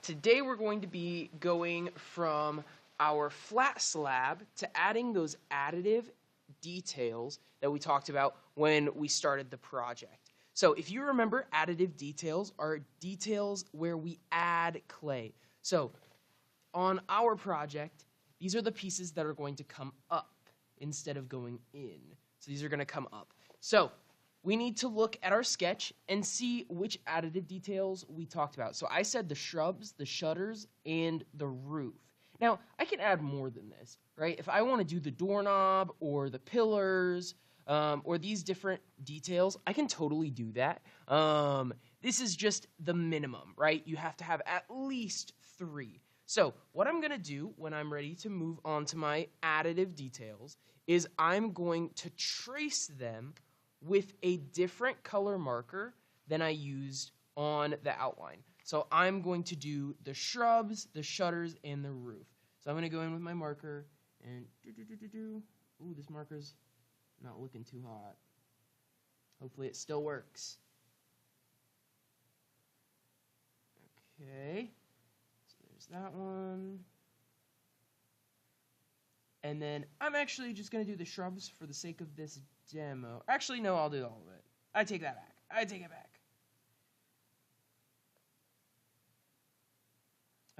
Today we're going to be going from our flat slab to adding those additive details that we talked about when we started the project. So if you remember, additive details are details where we add clay. So on our project, these are the pieces that are going to come up instead of going in. So these are going to come up. So we need to look at our sketch and see which additive details we talked about. So I said the shrubs, the shutters, and the roof. Now, I can add more than this, right? If I want to do the doorknob or the pillars or these different details, I can totally do that. This is just the minimum, right? You have to have at least 3. So what I'm going to do when I'm ready to move on to my additive details is I'm going to trace them with a different color marker than I used on the outline. So I'm going to do the shrubs, the shutters, and the roof. So I'm going to go in with my marker and Ooh, this marker's not looking too hot. Hopefully it still works. Okay, so there's that one. And then I'm actually just going to do the shrubs for the sake of this demo. Actually, no, I'll do all of it. I take that back. I take it back.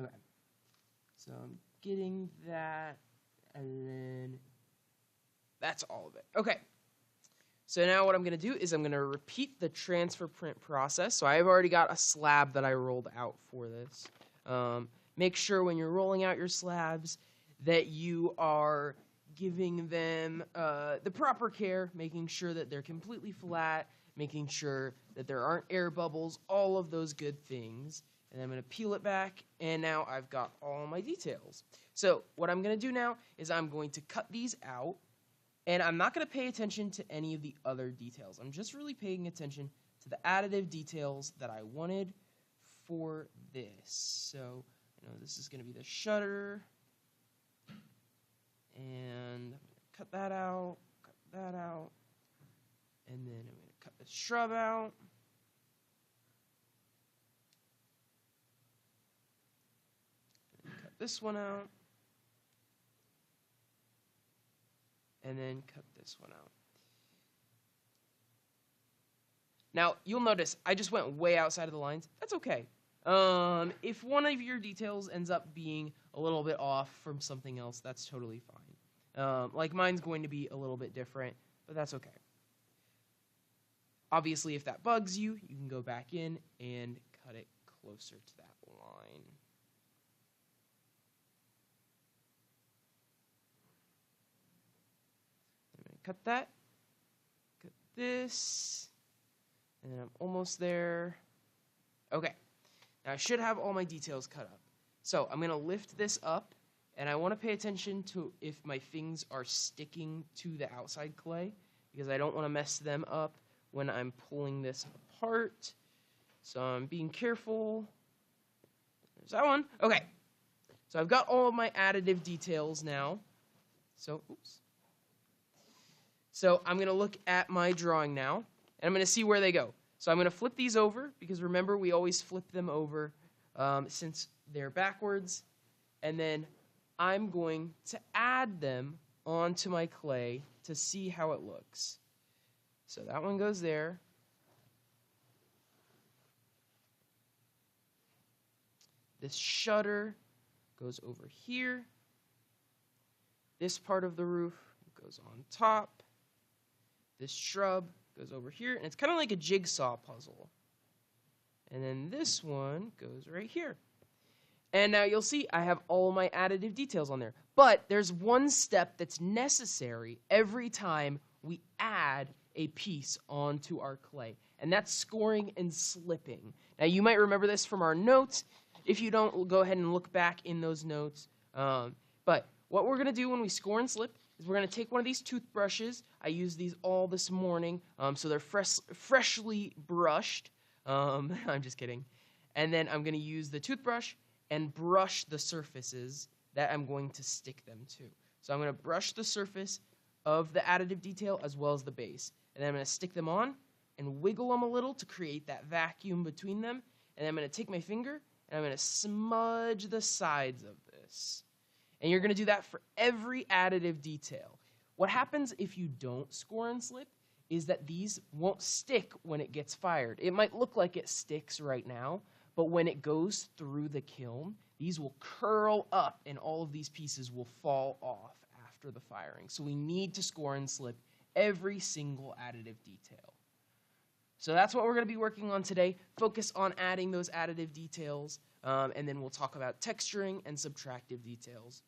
Okay. So I'm getting that, and then that's all of it. Okay. So now what I'm going to do is I'm going to repeat the transfer print process. So I've already got a slab that I rolled out for this. Make sure when you're rolling out your slabs that you are giving them the proper care, making sure that they're completely flat, making sure that there aren't air bubbles, all of those good things. And I'm going to peel it back, and now I've got all my details. So what I'm going to do now is I'm going to cut these out, and I'm not going to pay attention to any of the other details. I'm just really paying attention to the additive details that I wanted for this. So this is going to be the shutter. And I'm going to cut that out, and then I'm going to cut the shrub out. And cut this one out. And then cut this one out. Now, you'll notice I just went way outside of the lines. That's okay. If one of your details ends up being a little bit off from something else, that's totally fine. Like mine's going to be a little bit different, but that's okay. Obviously, if that bugs you, you can go back in and cut it closer to that line. I'm going to cut that, cut this, and then I'm almost there. Okay. Now, I should have all my details cut up. So I'm going to lift this up, and I want to pay attention to if my things are sticking to the outside clay, because I don't want to mess them up when I'm pulling this apart. So I'm being careful. There's that one. Okay. So I've got all of my additive details now. So, oops. So I'm going to look at my drawing now, and I'm going to see where they go. So I'm going to flip these over, because remember, we always flip them over since they're backwards. And then I'm going to add them onto my clay to see how it looks. So that one goes there. This shutter goes over here. This part of the roof goes on top. This shrub goes over here, and it's kind of like a jigsaw puzzle. And then this one goes right here. And now you'll see I have all my additive details on there. But there's one step that's necessary every time we add a piece onto our clay, and that's scoring and slipping. Now you might remember this from our notes. If you don't, go ahead and look back in those notes. But what we're going to do when we score and slip is we're going to take one of these toothbrushes. I used these all this morning, so they're freshly brushed. I'm just kidding. And then I'm going to use the toothbrush and brush the surfaces that I'm going to stick them to. So I'm going to brush the surface of the additive detail as well as the base. And then I'm going to stick them on and wiggle them a little to create that vacuum between them. And I'm going to take my finger and I'm going to smudge the sides of this. And you're going to do that for every additive detail. What happens if you don't score and slip is that these won't stick when it gets fired. It might look like it sticks right now, but when it goes through the kiln, these will curl up and all of these pieces will fall off after the firing. So we need to score and slip every single additive detail. So that's what we're going to be working on today. Focus on adding those additive details, and then we'll talk about texturing and subtractive details